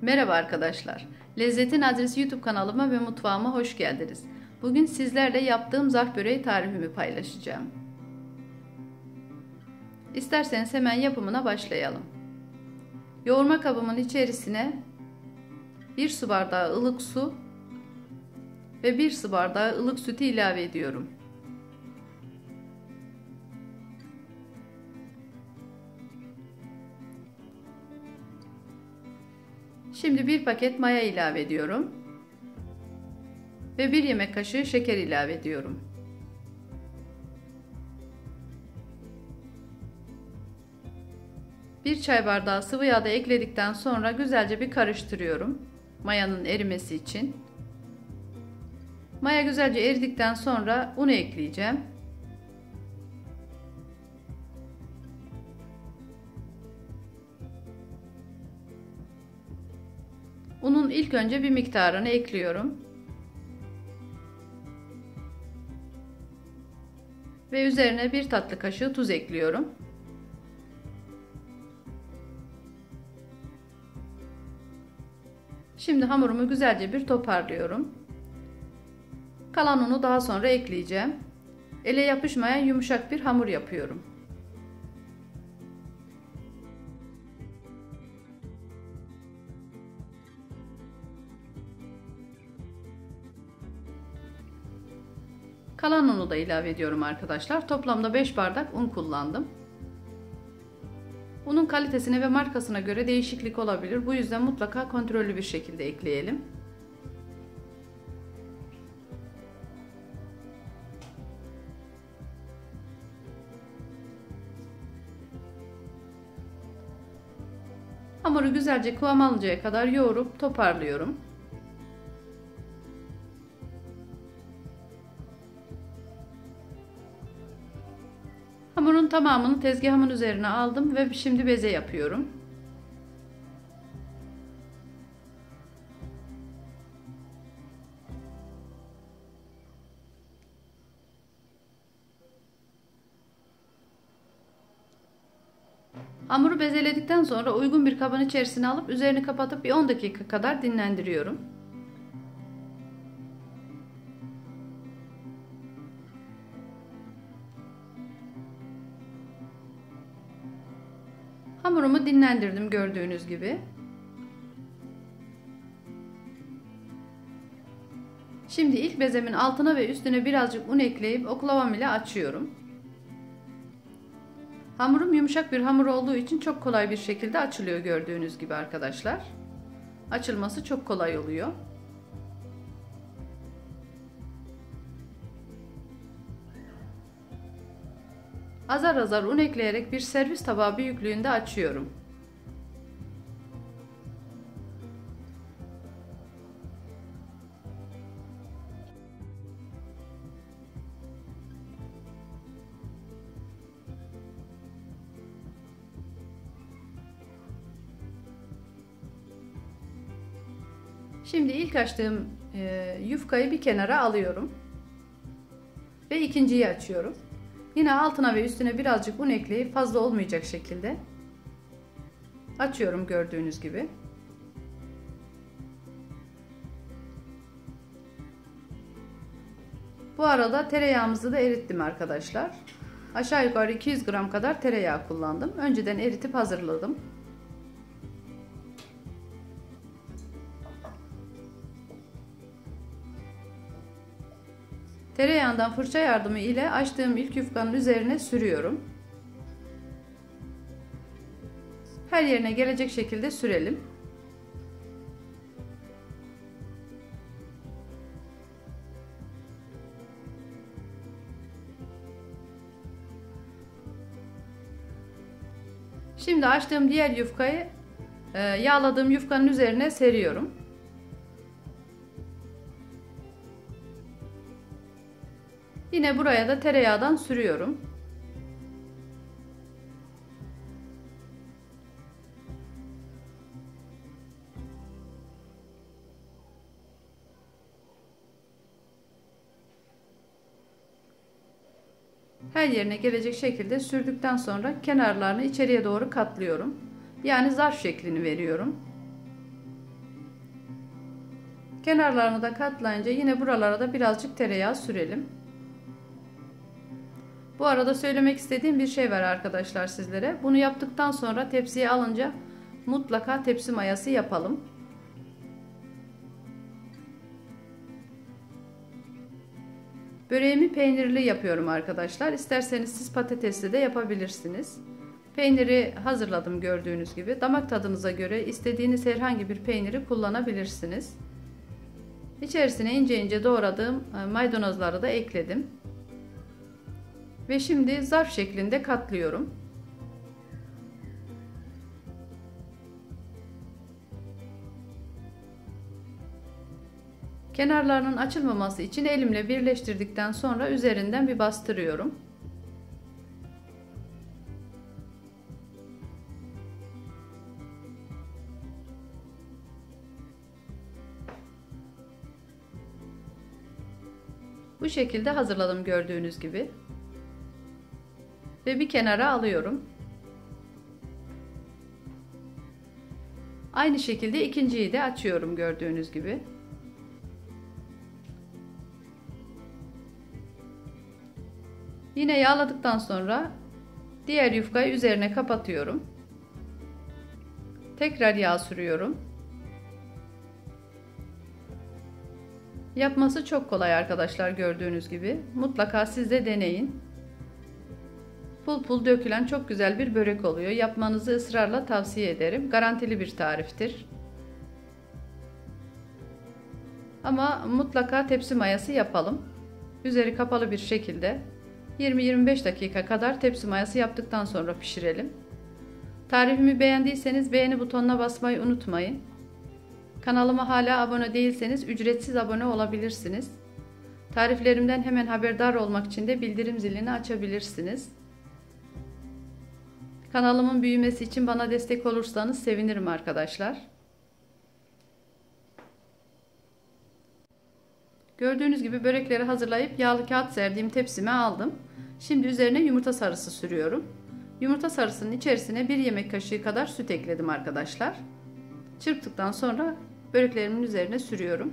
Merhaba arkadaşlar. Lezzetin Adresi YouTube kanalıma ve mutfağıma hoş geldiniz. Bugün sizlerle yaptığım zarf böreği tarifimi paylaşacağım. İsterseniz hemen yapımına başlayalım. Yoğurma kabımın içerisine 1 su bardağı ılık su ve 1 su bardağı ılık sütü ilave ediyorum. Şimdi bir paket maya ilave ediyorum ve 1 yemek kaşığı şeker ilave ediyorum. Bir çay bardağı sıvı yağ da ekledikten sonra güzelce bir karıştırıyorum mayanın erimesi için. Maya güzelce eridikten sonra unu ekleyeceğim. Unun ilk önce bir miktarını ekliyorum. Ve üzerine 1 tatlı kaşığı tuz ekliyorum. Şimdi hamurumu güzelce bir toparlıyorum. Kalan unu daha sonra ekleyeceğim. Ele yapışmayan yumuşak bir hamur yapıyorum. Kalan unu da ilave ediyorum arkadaşlar. Toplamda 5 bardak un kullandım. Unun kalitesine ve markasına göre değişiklik olabilir. Bu yüzden mutlaka kontrollü bir şekilde ekleyelim. Hamuru güzelce kıvam alıncaya kadar yoğurup toparlıyorum. Hamurun tamamını tezgahımın üzerine aldım ve şimdi beze yapıyorum. Hamuru bezeledikten sonra uygun bir kabın içerisine alıp üzerini kapatıp bir 10 dakika kadar dinlendiriyorum. Hamurumu dinlendirdim gördüğünüz gibi. Şimdi ilk bezemin altına ve üstüne birazcık un ekleyip oklavam ile açıyorum. Hamurum yumuşak bir hamur olduğu için çok kolay bir şekilde açılıyor gördüğünüz gibi arkadaşlar. Açılması çok kolay oluyor. Azar azar un ekleyerek bir servis tabağı büyüklüğünde açıyorum. Şimdi ilk açtığım yufkayı bir kenara alıyorum. Ve ikinciyi açıyorum. Yine altına ve üstüne birazcık un ekleyip fazla olmayacak şekilde açıyorum gördüğünüz gibi. Bu arada tereyağımızı da erittim arkadaşlar. Aşağı yukarı 200 gram kadar tereyağı kullandım. Önceden eritip hazırladım. Tereyağından fırça yardımı ile açtığım ilk yufkanın üzerine sürüyorum. Her yerine gelecek şekilde sürelim. Şimdi açtığım diğer yufkayı yağladığım yufkanın üzerine seriyorum. Yine buraya da tereyağdan sürüyorum. Her yerine gelecek şekilde sürdükten sonra kenarlarını içeriye doğru katlıyorum. Yani zarf şeklini veriyorum. Kenarlarını da katlayınca yine buralara da birazcık tereyağı sürelim. Bu arada söylemek istediğim bir şey var arkadaşlar sizlere. Bunu yaptıktan sonra tepsiye alınca mutlaka tepsi mayası yapalım. Böreğimi peynirli yapıyorum arkadaşlar. İsterseniz siz patatesli de yapabilirsiniz. Peyniri hazırladım gördüğünüz gibi. Damak tadınıza göre istediğiniz herhangi bir peyniri kullanabilirsiniz. İçerisine ince ince doğradığım maydanozları da ekledim. Ve şimdi zarf şeklinde katlıyorum. Kenarlarının açılmaması için elimle birleştirdikten sonra üzerinden bir bastırıyorum. Bu şekilde hazırladım gördüğünüz gibi. Ve bir kenara alıyorum. Aynı şekilde ikinciyi de açıyorum gördüğünüz gibi. Yine yağladıktan sonra diğer yufkayı üzerine kapatıyorum. Tekrar yağ sürüyorum. Yapması çok kolay arkadaşlar gördüğünüz gibi. Mutlaka siz de deneyin. Pul pul dökülen çok güzel bir börek oluyor. Yapmanızı ısrarla tavsiye ederim. Garantili bir tariftir. Ama mutlaka tepsi mayası yapalım. Üzeri kapalı bir şekilde 20-25 dakika kadar tepsi mayası yaptıktan sonra pişirelim. Tarifimi beğendiyseniz beğeni butonuna basmayı unutmayın. Kanalıma hala abone değilseniz ücretsiz abone olabilirsiniz. Tariflerimden hemen haberdar olmak için de bildirim zilini açabilirsiniz. Kanalımın büyümesi için bana destek olursanız sevinirim arkadaşlar. Gördüğünüz gibi börekleri hazırlayıp yağlı kağıt serdiğim tepsime aldım. Şimdi üzerine yumurta sarısı sürüyorum. Yumurta sarısının içerisine 1 yemek kaşığı kadar süt ekledim arkadaşlar. Çırptıktan sonra böreklerimin üzerine sürüyorum.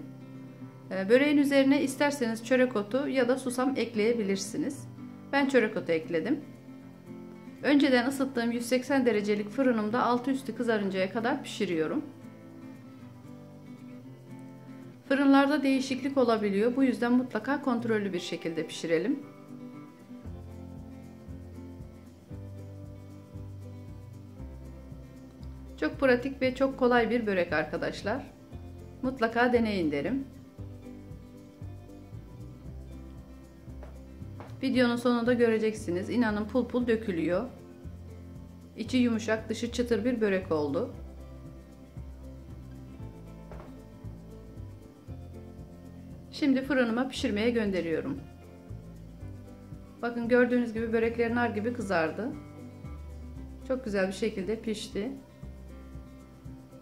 Böreğin üzerine isterseniz çörek otu ya da susam ekleyebilirsiniz. Ben çörek otu ekledim. Önceden ısıttığım 180 derecelik fırınımda altı üstü kızarıncaya kadar pişiriyorum. Fırınlarda değişiklik olabiliyor. Bu yüzden mutlaka kontrollü bir şekilde pişirelim. Çok pratik ve çok kolay bir börek arkadaşlar. Mutlaka deneyin derim. Videonun sonunda göreceksiniz. İnanın pul pul dökülüyor. İçi yumuşak, dışı çıtır bir börek oldu. Şimdi fırınıma pişirmeye gönderiyorum. Bakın gördüğünüz gibi börekler nar gibi kızardı. Çok güzel bir şekilde pişti.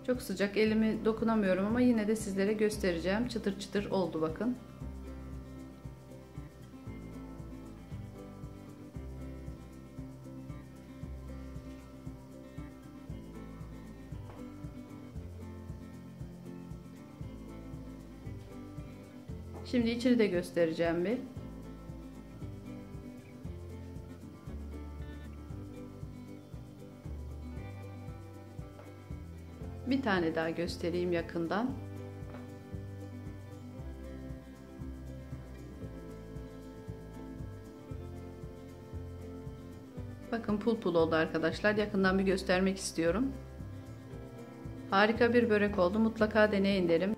Çok sıcak, elimi dokunamıyorum ama yine de sizlere göstereceğim. Çıtır çıtır oldu bakın. Şimdi içini de göstereceğim bir. Bir tane daha göstereyim yakından. Bakın pul pul oldu arkadaşlar. Yakından bir göstermek istiyorum. Harika bir börek oldu. Mutlaka deneyin derim.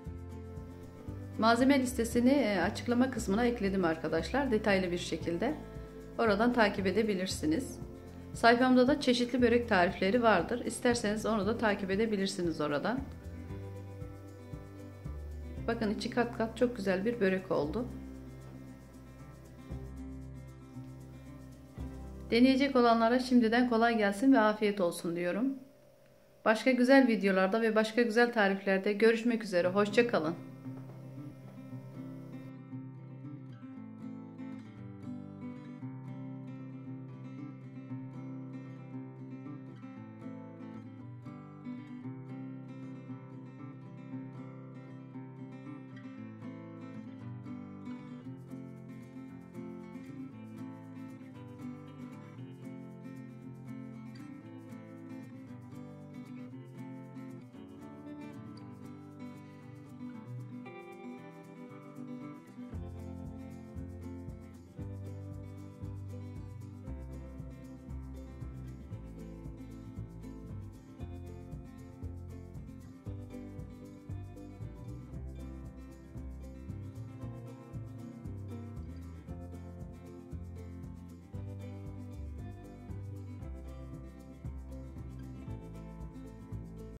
Malzeme listesini açıklama kısmına ekledim arkadaşlar. Detaylı bir şekilde. Oradan takip edebilirsiniz. Sayfamda da çeşitli börek tarifleri vardır. İsterseniz onu da takip edebilirsiniz oradan. Bakın içi kat kat çok güzel bir börek oldu. Deneyecek olanlara şimdiden kolay gelsin ve afiyet olsun diyorum. Başka güzel videolarda ve başka güzel tariflerde görüşmek üzere. Hoşça kalın.